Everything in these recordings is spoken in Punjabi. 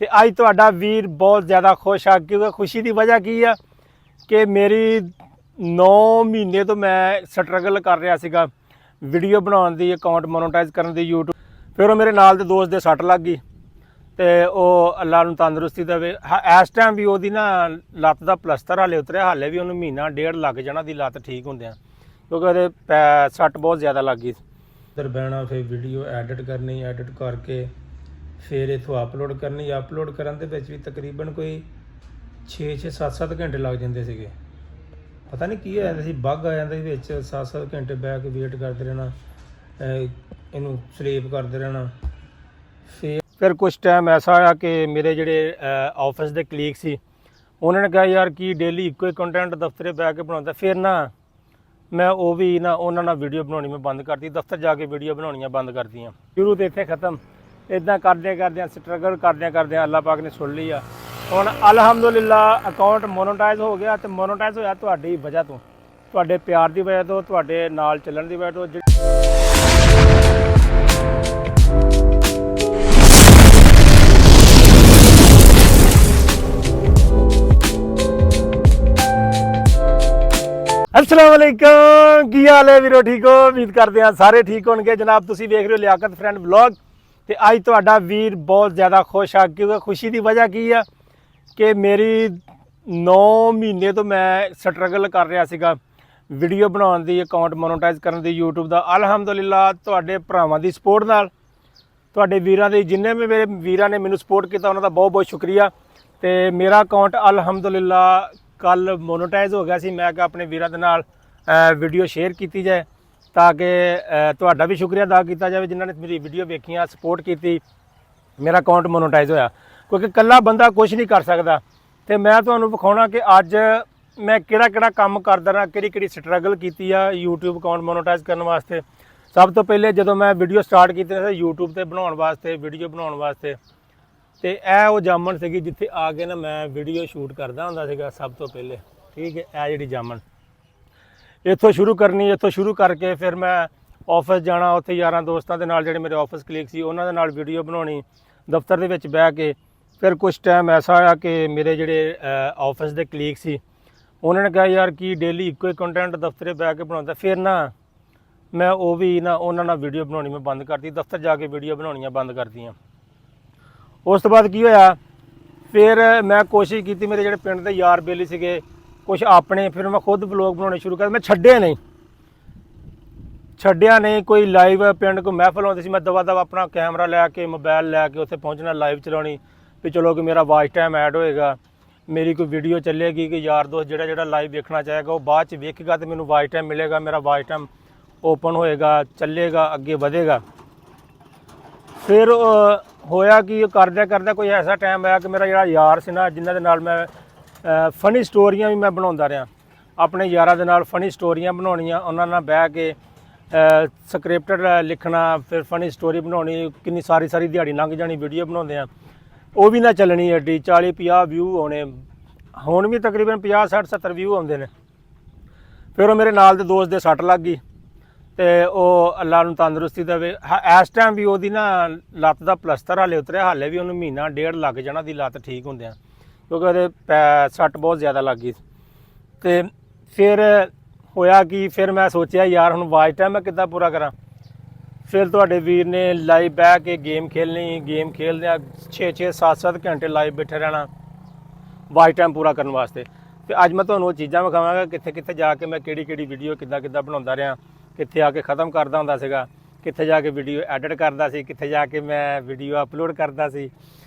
ਤੇ ਅੱਜ ਤੁਹਾਡਾ ਵੀਰ ਬਹੁਤ ਜ਼ਿਆਦਾ ਖੁਸ਼ ਆ ਕਿਉਂਕਿ ਖੁਸ਼ੀ ਦੀ ਵਜ੍ਹਾ ਕੀ ਆ ਕਿ ਮੇਰੀ 9 ਮਹੀਨੇ ਤੋਂ ਮੈਂ ਸਟਰਗਲ ਕਰ ਰਿਹਾ ਸੀਗਾ ਵੀਡੀਓ ਬਣਾਉਣ ਦੀ, ਅਕਾਊਂਟ ਮੋਨੋਟਾਈਜ਼ ਕਰਨ ਦੀ YouTube। ਫਿਰ ਉਹ ਮੇਰੇ ਨਾਲ ਦੇ ਦੋਸਤ ਦੇ ਸੱਟ ਲੱਗ ਗਈ ਤੇ ਉਹ ਅੱਲਾ ਨੂੰ ਤੰਦਰੁਸਤੀ ਦੇਵੇ। ਇਸ ਟਾਈਮ ਵੀ ਉਹਦੀ ਨਾ ਲੱਤ ਦਾ ਪਲਸਤਰ ਹਾਲੇ ਉਤਰਿਆ, ਹਾਲੇ ਵੀ ਉਹਨੂੰ ਮਹੀਨਾ ਡੇਢ ਲੱਗ ਜਾਣਾ ਦੀ ਲੱਤ ਠੀਕ ਹੁੰਦਿਆਂ, ਕਿਉਂਕਿ ਉਹਦੇ ਸੱਟ ਬਹੁਤ ਜ਼ਿਆਦਾ ਲੱਗ ਗਈ। ਇੱਧਰ ਬਹਿਣਾ, ਫਿਰ ਵੀਡੀਓ ਐਡਿਟ ਕਰਨੀ, ਐਡਿਟ ਕਰਕੇ ਫਿਰ ਇੱਥੋਂ ਅਪਲੋਡ ਕਰਨੀ। ਅਪਲੋਡ ਕਰਨ ਦੇ ਵਿੱਚ ਵੀ ਤਕਰੀਬਨ ਕੋਈ 6-6 7-7 ਘੰਟੇ ਲੱਗ ਜਾਂਦੇ ਸੀਗੇ। ਪਤਾ ਨਹੀਂ ਕੀ ਹੋ ਜਾਂਦਾ ਸੀ, ਬੱਗ ਆ ਜਾਂਦਾ ਸੀ ਵਿੱਚ। 7-7 ਘੰਟੇ ਬਹਿ ਕੇ ਵੇਟ ਕਰਦੇ ਰਹਿਣਾ, ਇਹਨੂੰ ਸਲੀਪ ਕਰਦੇ ਰਹਿਣਾ। ਫਿਰ ਕੁਝ ਟਾਈਮ ਐਸਾ ਆਇਆ ਕਿ ਮੇਰੇ ਜਿਹੜੇ ਆਫਿਸ ਦੇ ਕਲੀਗ ਸੀ ਉਹਨਾਂ ਨੇ ਕਿਹਾ ਯਾਰ ਕੀ ਡੇਲੀ ਇੱਕੋ ਹੀ ਕੰਟੈਂਟ ਦਫ਼ਤਰੇ ਬਹਿ ਕੇ ਬਣਾਉਂਦਾ। ਫਿਰ ਨਾ ਮੈਂ ਉਹ ਵੀ ਨਾ ਉਹਨਾਂ ਨਾਲ ਵੀਡੀਓ ਬਣਾਉਣੀ ਮੈਂ ਬੰਦ ਕਰਤੀ, ਦਫ਼ਤਰ ਜਾ ਕੇ ਵੀਡੀਓ ਬਣਾਉਣੀਆਂ ਬੰਦ ਕਰਤੀਆਂ। ਸ਼ੁਰੂ ਤੇ ਇੱਥੇ ਖਤਮ। ਇੱਦਾਂ ਕਰਦਿਆਂ ਸਟਰਗਲ ਕਰਦਿਆਂ ਅੱਲਾਹ ਪਾਕ ਨੇ ਸੁਣ ਲਈ ਆ। ਹੁਣ ਅਲਹਮਦੁਲਿਲਾ ਅਕਾਊਂਟ ਮੋਨੋਟਾਈਜ਼ ਹੋ ਗਿਆ, ਤੇ ਮੋਨੋਟਾਈਜ਼ ਹੋਇਆ ਤੁਹਾਡੀ ਵਜ੍ਹਾ ਤੋਂ, ਤੁਹਾਡੇ ਪਿਆਰ ਦੀ ਵਜ੍ਹਾ ਤੋਂ, ਤੁਹਾਡੇ ਨਾਲ ਚੱਲਣ ਦੀ ਵਜ੍ਹਾ ਤੋਂ। अस्सलाम वालेकुम, की हाल है वीरो? ठीक हो? उम्मीद करते हैं सारे ठीक होंगे। जनाब तुसी देख रहे हो लियाकत फ्रेंड व्लॉग। तो अज तुहाडा वीर बहुत ज़्यादा खुश आ क्योंकि खुशी की वजह की है कि मेरी 9 महीने तो मैं स्ट्रगल कर रहा सीगा वीडियो बनाने की, अकाउंट मोनोटाइज करने की यूट्यूब का। अलहमदुलिल्लाह तुहाडे भरावां दी सपोर्ट नाल, तुहाडे वीरां दी जिन्ने भी मेरे वीरां ने मैनूं सपोर्ट किया उन्हां दा बहुत बहुत शुक्रिया। तो मेरा अकाउंट अलहमदुलिल्लाह कल मोनोटाइज हो गया सी। मैं क्या अपने वीरां दे नाल वीडियो शेयर की जाए ताकि तुहाडा भी शुक्रिया अदा किया जाए जिन्होंने मेरी वीडियो वेखियां, सपोर्ट की, मेरा अकाउंट मोनोटाइज होया। क्योंकि कल्ला बंदा कुछ नहीं कर सकता। तो मैं तुहानूं विखाउणा कि अज मैं किहड़ा काम करदा रहा, किहड़ी स्ट्रगल की यूट्यूब अकाउंट मोनोटाइज करने वास्ते। सब तो पहले जो मैं वीडियो स्टार्ट की यूट्यूब पर बनाने वास्ते, वीडियो बनाने वास्ते, तो यह वो जामन सी जिथे आके ना मैं वीडियो शूट करता होंदा सीगा सब तो पहले। ठीक है, यह जी जामन इत्थों शुरू करनी, इत्थों शुरू करके फिर मैं ऑफिस जाना, उत्थे यारां दोस्तां दे नाल जिहड़े मेरे ऑफिस कलीग सी उन्हां दे नाल वीडियो बनाउणी दफ्तर दे विच बह के। फिर कुछ टाइम ऐसा आया कि मेरे जिहड़े ऑफिस दे कलीग सी उन्होंने ने कहा यार कि डेली इक्को ही कंटेंट दफ्तरे बह के बनाउंदा। फिर ना मैं वो भी ना उन्हां नाल वीडियो बनाउणी मैं बंद करती, दफ्तर जाके वीडियो बनाउणियां बंद करतीआं। उस तो बाद की होया, फिर मैं कोशिश की, मेरे जो पिंड के यार बेली सीगे कुछ अपने, फिर मैं खुद ब्लॉग बनाने शुरू कर। मैं छड्डिया नहीं कोई लाइव पिंड को महफल होती सी, मैं दवा अपना कैमरा लैके मोबाइल लैके उत्थे पहुँचना, लाइव चलानी भी चलो कि मेरा वाच टाइम ऐड होएगा, मेरी कोई वीडियो चलेगी कि यार दोस्त जिहड़ा लाइव देखना चाहेगा वो बाद च वेखेगा तो मैनूं वाच टाइम मिलेगा, मेरा वाच टाइम ओपन होएगा, चलेगा, अगे बढ़ेगा। फिर होया कि करदे कोई ऐसा टाइम आया कि मेरा जिहड़ा यार से ना जिन्हां दे नाल मैं फनी स्टोरियां भी मैं बनाउंदा रहा, अपने यारां दे नाल फनी स्टोरियां बनाउणियां, उन्हां नाल बह के स्क्रिप्ट लिखना, फिर फनी स्टोरी बनाउणी, किन्नी सारी दिहाड़ी लंघ जानी वीडियो बनाउंदे आ, वो भी ना चलनी एड्डी 40-50 व्यू आने, हुण भी तकरीबन 50-60-70 व्यू आउंदे ने। फिर मेरे नाल दे दोस्त दे सੱਟ लग गई तो वह अल्लाह नूं तंदरुस्ती देवे। इस टाइम भी वो ना लत्त का पलस्तर हाले उतरिया, हाले भी उन्होंने महीना डेढ़ लग जाना दी लत्त ठीक होंदियां, क्योंकि वो सੱਟ बहुत ज़्यादा लग गई। तो फिर होया कि फिर मैं सोचा यार हुण वाच टाइम मैं किद्दां पूरा करा। फिर तुहाडे वीर ने लाइव बह के गेम खेलनी, गेम खेलदे 6-6 7-7 घंटे लाइव बैठे रहना वाच टाइम पूरा करने वास्ते। तो अज मैं तुहानूं चीज़ां विखावांगा कित्थे कित्थे जाके मैं किहड़ी वीडियो किद्दां बनाउंदा रहा, कित्थे आके ख़त्म करदा हुंदा सीगा, कित्थे जाके वीडियो एडिट करदा सी, कित्थे जाके मैं वीडियो अपलोड करदा सी।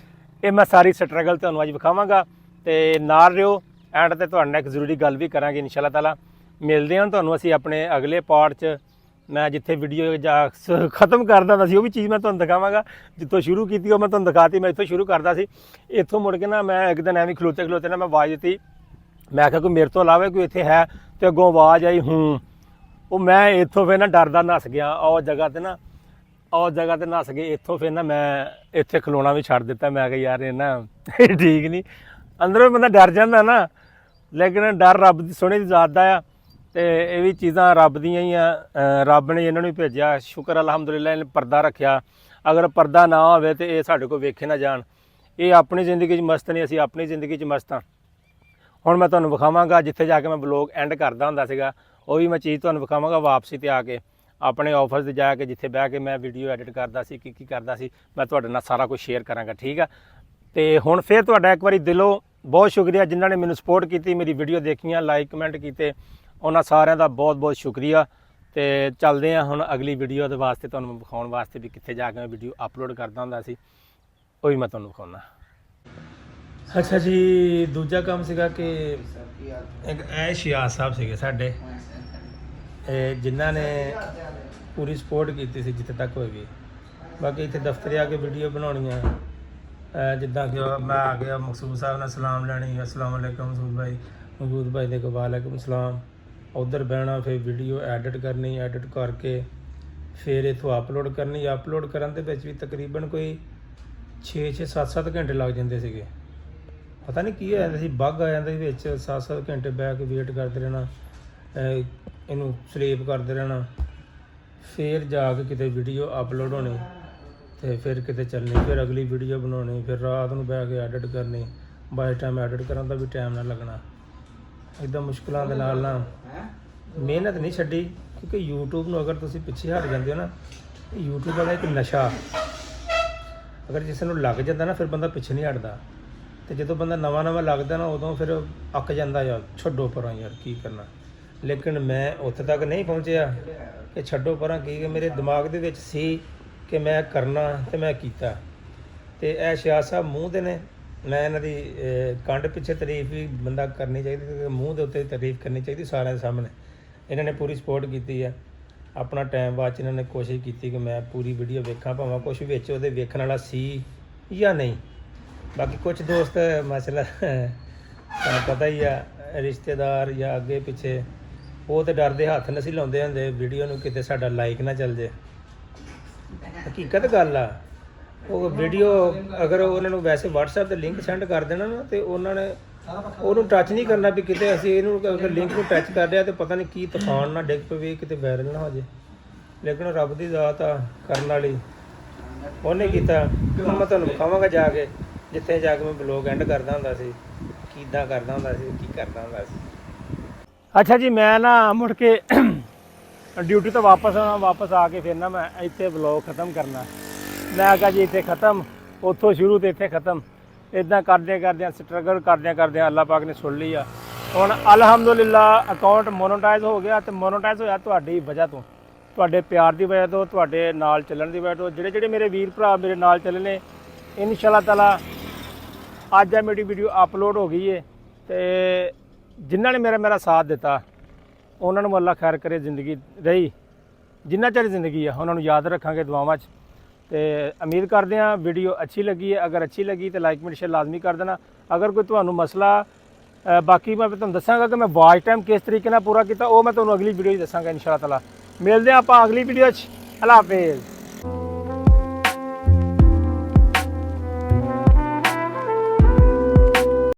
ये मैं सारी स्ट्रगल तुहानूं अज विखावांगा। तो नाल रहिओ, एंड ते तुहाडे नाल एक जरूरी गल भी करांगे इंशाअल्लाह ताला। मिलदे हां तुहानूं असीं अपने अगले पार्ट च। मैं जिथे वीडियो जा खत्म करदा हुंदा सी वो भी चीज़ मैं तुहानूं दिखावांगा, जित्थों शुरू की मैं तुहानूं दिखाती। मैं इत्थों शुरू करदा सी, इत्थों मुड़ के ना मैं एक दिन एवें खलोते ना मैं आवाज़ दित्ती, मैं आख्या कोई मेरे तो इलावा कोई इत्थे है, तो अगों आवाज़ आई वो मैं इत्थों फिर ना डरदा नस गया, उस जगह ते नस गए। इत्थों फिर ना मैं इत्थे खलोना भी छड्ड दित्ता। मैं कहा यार ये ना ठीक नहीं, अंदरों बंदा डर जाता ना, लेकिन डर रब दी सोहणे दी ज़ात दा आ। तो ये भी चीज़ां रब दियां ही आ, रब ने इन्होंने भी भेजा, शुक्र अलहमदुलिल्लाह इन्हें पर्दा रखा। अगर पर्दा ना होवे तो ये साडे कोल वेखे ना जान। ਇਹ ਆਪਣੀ ਜ਼ਿੰਦਗੀ 'ਚ ਮਸਤ ਨਹੀਂ, ਅਸੀਂ ਆਪਣੀ ਜ਼ਿੰਦਗੀ 'ਚ ਮਸਤ ਹਾਂ। ਹੁਣ ਮੈਂ ਤੁਹਾਨੂੰ ਵਿਖਾਵਾਂਗਾ ਜਿੱਥੇ ਜਾ ਕੇ ਮੈਂ ਬਲੌਗ ਐਂਡ ਕਰਦਾ ਹੁੰਦਾ ਸੀਗਾ, ਉਹ ਵੀ ਮੈਂ ਚੀਜ਼ ਤੁਹਾਨੂੰ ਵਿਖਾਵਾਂਗਾ ਵਾਪਸੀ ਤੇ ਆ ਕੇ, ਆਪਣੇ ਆਫਿਸ ਤੇ ਜਾ ਕੇ ਜਿੱਥੇ ਬਹਿ ਕੇ ਮੈਂ ਵੀਡੀਓ ਐਡਿਟ ਕਰਦਾ ਸੀ, ਕੀ ਕਰਦਾ ਸੀ, ਮੈਂ ਤੁਹਾਡੇ ਨਾਲ ਸਾਰਾ ਕੁਝ ਸ਼ੇਅਰ ਕਰਾਂਗਾ, ਠੀਕ ਆ। ਤੇ ਹੁਣ ਫਿਰ ਤੁਹਾਡਾ ਇੱਕ ਵਾਰੀ ਦਿਲੋਂ ਬਹੁਤ ਸ਼ੁਕਰੀਆ ਜਿਨ੍ਹਾਂ ਨੇ ਮੈਨੂੰ ਸਪੋਰਟ ਕੀਤੀ, ਮੇਰੀ ਵੀਡੀਓ ਦੇਖੀਆਂ, ਲਾਈਕ ਕਮੈਂਟ ਕੀਤੇ, ਉਹਨਾਂ ਸਾਰਿਆਂ ਦਾ ਬਹੁਤ ਬਹੁਤ ਸ਼ੁਕਰੀਆ। ਤੇ ਚੱਲਦੇ ਹਾਂ ਹੁਣ ਅਗਲੀ ਵੀਡੀਓ ਦੇ ਵਾਸਤੇ, ਤੁਹਾਨੂੰ ਵਿਖਾਉਣ ਵਾਸਤੇ ਵੀ ਕਿੱਥੇ ਜਾ ਕੇ ਮੈਂ ਵੀਡੀਓ ਅਪਲੋਡ ਕਰਦਾ ਹੁੰਦਾ ਸੀ, ਉਹ ਵੀ ਮੈਂ ਤੁਹਾਨੂੰ ਵਿਖਾਉਣਾ। ਅੱਛਾ ਜੀ, ਦੂਜਾ ਕੰਮ ਸੀਗਾ ਕਿ ਇੱਕ ਸ਼ਿਆਜ਼ ਸਾਹਿਬ ਸੀਗੇ ਸਾਡੇ, ਜਿਨ੍ਹਾਂ ਨੇ ਪੂਰੀ ਸਪੋਰਟ ਕੀਤੀ ਸੀ ਜਿੱਥੇ ਤੱਕ ਹੋਏਗੀ। ਬਾਕੀ ਇੱਥੇ ਦਫ਼ਤਰੇ ਆ ਕੇ ਵੀਡੀਓ ਬਣਾਉਣੀਆਂ, ਜਿੱਦਾਂ ਕਿ ਮੈਂ ਆ ਗਿਆ ਮਕਸੂਦ ਸਾਹਿਬ ਨਾਲ ਸਲਾਮ ਲੈਣੀ, ਅਸਲਾਮ ਵਾਲੇਕੁਮ ਮਕਸੂਦ ਭਾਈ ਦੇ ਵਾਲੇਕੁਮ ਸਲਾਮ, ਉੱਧਰ ਬਹਿਣਾ, ਫਿਰ ਵੀਡੀਓ ਐਡਿਟ ਕਰਨੀ, ਐਡਿਟ ਕਰਕੇ ਫਿਰ ਇੱਥੋਂ ਅਪਲੋਡ ਕਰਨੀ। ਅਪਲੋਡ ਕਰਨ ਦੇ ਵਿੱਚ ਵੀ ਤਕਰੀਬਨ ਕੋਈ 6-6 7-7 ਘੰਟੇ ਲੱਗ ਜਾਂਦੇ ਸੀਗੇ। ਪਤਾ ਨਹੀਂ ਕੀ ਹੋ ਜਾਂਦਾ ਸੀ, ਬੱਗ ਆ ਜਾਂਦਾ ਸੀ ਵਿੱਚ, 7-7 ਘੰਟੇ ਬਹਿ ਕੇ ਵੇਟ ਕਰਦੇ ਰਹਿਣਾ, ਇਹਨੂੰ ਸਲੀਪ ਕਰਦੇ ਰਹਿਣਾ, ਫਿਰ ਜਾ ਕੇ ਕਿਤੇ ਵੀਡੀਓ ਅਪਲੋਡ ਹੋਣੀ ਤੇ ਫਿਰ ਕਿਤੇ ਚੱਲਣੀ, ਫਿਰ ਅਗਲੀ ਵੀਡੀਓ ਬਣਾਉਣੀ, ਫਿਰ ਰਾਤ ਨੂੰ ਬਹਿ ਕੇ ਐਡਿਟ ਕਰਨੀ। ਬਾਈ ਟਾਈਮ ਐਡਿਟ ਕਰਨ ਦਾ ਵੀ ਟਾਈਮ ਨਾ ਲੱਗਣਾ। ਇੱਦਾਂ ਮੁਸ਼ਕਿਲਾਂ ਦੇ ਨਾਲ ਨਾ ਮਿਹਨਤ ਨਹੀਂ ਛੱਡੀ, ਕਿਉਂਕਿ YouTube ਨੂੰ ਅਗਰ ਤੁਸੀਂ ਪਿੱਛੇ ਹਟ ਜਾਂਦੇ ਹੋ ਨਾ, YouTube ਵਾਲਾ ਇੱਕ ਨਸ਼ਾ, ਅਗਰ ਜਿਸ ਨੂੰ ਲੱਗ ਜਾਂਦਾ ਨਾ ਫਿਰ ਬੰਦਾ ਪਿੱਛੇ ਨਹੀਂ ਹਟਦਾ। ਤੇ ਜਦੋਂ ਬੰਦਾ ਨਵਾਂ ਲੱਗਦਾ ਨਾ, ਉਦੋਂ ਫਿਰ ਅੱਕ ਜਾਂਦਾ, ਯਾਰ ਛੱਡੋ ਪਰਾਂ, ਯਾਰ ਕੀ ਕਰਨਾ। ਲੇਕਿਨ ਮੈਂ ਉੱਥੇ ਤੱਕ ਨਹੀਂ ਪਹੁੰਚਿਆ ਕਿ ਛੱਡੋ ਪਰਾਂ ਕੀ, ਕਿ ਮੇਰੇ ਦਿਮਾਗ ਦੇ ਵਿੱਚ ਸੀ ਕਿ ਮੈਂ ਕਰਨਾ ਤੇ ਮੈਂ ਕੀਤਾ। ਤੇ ਇਹ ਸ਼ਿਆਜ਼ ਸਾਹਿਬ ਮੂੰਹ ਦੇ ਨੇ, ਮੈਂ ਇਹਨਾਂ ਦੀ ਕੰਡ ਪਿੱਛੇ ਤਾਰੀਫ ਵੀ ਬੰਦਾ ਕਰਨੀ ਚਾਹੀਦੀ, ਤੇ ਮੂੰਹ ਦੇ ਉੱਤੇ ਤਾਰੀਫ ਕਰਨੀ ਚਾਹੀਦੀ ਸਾਰਿਆਂ ਦੇ ਸਾਹਮਣੇ। ਇਹਨਾਂ ਨੇ ਪੂਰੀ ਸਪੋਰਟ ਕੀਤੀ ਆ, ਆਪਣਾ ਟਾਈਮ ਬਾਅਦ 'ਚ ਇਹਨਾਂ ਨੇ ਕੋਸ਼ਿਸ਼ ਕੀਤੀ ਕਿ ਮੈਂ ਪੂਰੀ ਵੀਡੀਓ ਵੇਖਾਂ, ਭਾਵੇਂ ਕੁਛ ਵਿੱਚ ਉਹਦੇ ਵੇਖਣ ਵਾਲਾ ਸੀ ਜਾਂ ਨਹੀਂ। ਬਾਕੀ ਕੁਝ ਦੋਸਤ ਮਸਲਾ ਤੁਹਾਨੂੰ ਪਤਾ ਹੀ ਆ, ਰਿਸ਼ਤੇਦਾਰ ਜਾਂ ਅੱਗੇ ਪਿੱਛੇ, ਉਹ ਤਾਂ ਡਰਦੇ ਹੱਥ ਨਹੀਂ ਸੀ ਲਾਉਂਦੇ ਹੁੰਦੇ ਵੀਡੀਓ ਨੂੰ, ਕਿਤੇ ਸਾਡਾ ਲਾਈਕ ਨਾ ਚੱਲ ਜੇ। ਹਕੀਕਤ ਗੱਲ ਆ, ਉਹ ਵੀਡੀਓ ਅਗਰ ਉਹਨਾਂ ਨੂੰ ਵੈਸੇ WhatsApp 'ਤੇ ਲਿੰਕ ਸੈਂਡ ਕਰ ਦੇਣਾ ਨਾ, ਤੇ ਉਹਨਾਂ ਨੇ ਉਹਨੂੰ ਟੱਚ ਨਹੀਂ ਕਰਨਾ ਵੀ ਕਿਤੇ ਅਸੀਂ ਇਹਨੂੰ ਅਗਰ ਲਿੰਕ ਨੂੰ ਟੱਚ ਕਰ ਲਿਆ ਤਾਂ ਪਤਾ ਨਹੀਂ ਕੀ ਤੂਫਾਨ ਨਾ ਡਿੱਗ ਪਵੇ, ਕਿਤੇ ਵਾਇਰਲ ਨਾ ਹੋ ਜੇ। ਲੇਕਿਨ ਰੱਬ ਦੀ ਜ਼ਾਤ ਆ ਕਰਨ ਵਾਲੀ, ਉਹਨੇ ਕੀਤਾ। ਹੁਣ ਮੈਂ ਤੁਹਾਨੂੰ ਵਿਖਾਵਾਂਗਾ ਜਾ ਕੇ, ਜਿੱਥੇ ਜਾ ਕੇ ਮੈਂ ਬਲੌਗ ਐਂਡ ਕਰਦਾ ਹੁੰਦਾ ਸੀ, ਕਿੱਦਾਂ ਕਰਦਾ ਹੁੰਦਾ ਸੀ, ਕੀ ਕਰਦਾ ਹੁੰਦਾ ਸੀ। ਅੱਛਾ ਜੀ, ਮੈਂ ਨਾ ਮੁੜ ਕੇ ਡਿਊਟੀ ਤੋਂ ਵਾਪਸ ਆ ਕੇ ਫਿਰ ਨਾ ਮੈਂ ਇੱਥੇ ਬਲੌਗ ਖ਼ਤਮ ਕਰਨਾ। ਮੈਂ ਕਿਹਾ ਜੀ ਇੱਥੇ ਖ਼ਤਮ, ਉੱਥੋਂ ਸ਼ੁਰੂ ਤੇ ਇੱਥੇ ਖ਼ਤਮ। ਇੱਦਾਂ ਕਰਦਿਆਂ ਸਟਰਗਲ ਕਰਦਿਆਂ ਅੱਲਾਹ ਪਾਕ ਨੇ ਸੁਣ ਲਈ ਆ। ਹੁਣ ਅਲਹਮਦੁਲਿਲਾ ਅਕਾਊਂਟ ਮੋਨੋਟਾਈਜ਼ ਹੋ ਗਿਆ, ਤੇ ਮੋਨੋਟਾਈਜ਼ ਹੋਇਆ ਤੁਹਾਡੀ ਵਜ੍ਹਾ ਤੋਂ, ਤੁਹਾਡੇ ਪਿਆਰ ਦੀ ਵਜ੍ਹਾ ਤੋਂ, ਤੁਹਾਡੇ ਨਾਲ ਚੱਲਣ ਦੀ ਵਜ੍ਹਾ ਤੋਂ। ਜਿਹੜੇ ਮੇਰੇ ਵੀਰ ਭਰਾ ਮੇਰੇ ਨਾਲ ਚੱਲੇ ਨੇ, ਇਨਸ਼ਾ ਅੱਲਾਹ ਤਾਲਾ ਅੱਜ ਆ ਮੇਰੀ ਵੀਡੀਓ ਅਪਲੋਡ ਹੋ ਗਈ ਹੈ। ਤੇ ਜਿਨ੍ਹਾਂ ਨੇ ਮੇਰਾ ਸਾਥ ਦਿੱਤਾ, ਉਹਨਾਂ ਨੂੰ ਅੱਲਾਹ ਖੈਰ ਕਰੇ, ਜ਼ਿੰਦਗੀ ਰਹੀ ਜਿੰਨਾ ਚਿਰ ਜ਼ਿੰਦਗੀ ਆ ਉਹਨਾਂ ਨੂੰ ਯਾਦ ਰੱਖਾਂਗੇ ਦੁਆਵਾਂ 'ਚ। ਤੇ ਉਮੀਦ ਕਰਦੇ ਹਾਂ ਵੀਡੀਓ ਅੱਛੀ ਲੱਗੀ ਹੈ। ਅਗਰ ਅੱਛੀ ਲੱਗੀ ਤਾਂ ਲਾਈਕ ਕਮੈਂਟ ਸ਼ੇਅਰ ਲਾਜ਼ਮੀ ਕਰ ਦੇਣਾ। ਅਗਰ ਕੋਈ ਤੁਹਾਨੂੰ ਮਸਲਾ, ਬਾਕੀ ਮੈਂ ਤੁਹਾਨੂੰ ਦੱਸਾਂਗਾ ਕਿ ਮੈਂ ਵਾਚ ਟਾਈਮ ਕਿਸ ਤਰੀਕੇ ਨਾਲ ਪੂਰਾ ਕੀਤਾ, ਉਹ ਮੈਂ ਤੁਹਾਨੂੰ ਅਗਲੀ ਵੀਡੀਓ 'ਚ ਦੱਸਾਂਗਾ ਇਨਸ਼ਾ ਅੱਲਾਹ ਤਾਲਾ। ਮਿਲਦੇ ਹਾਂ ਆਪਾਂ ਅਗਲੀ ਵੀਡੀਓ 'ਚ। ਅੱਲਾਹ ਹਾਫਿਜ਼।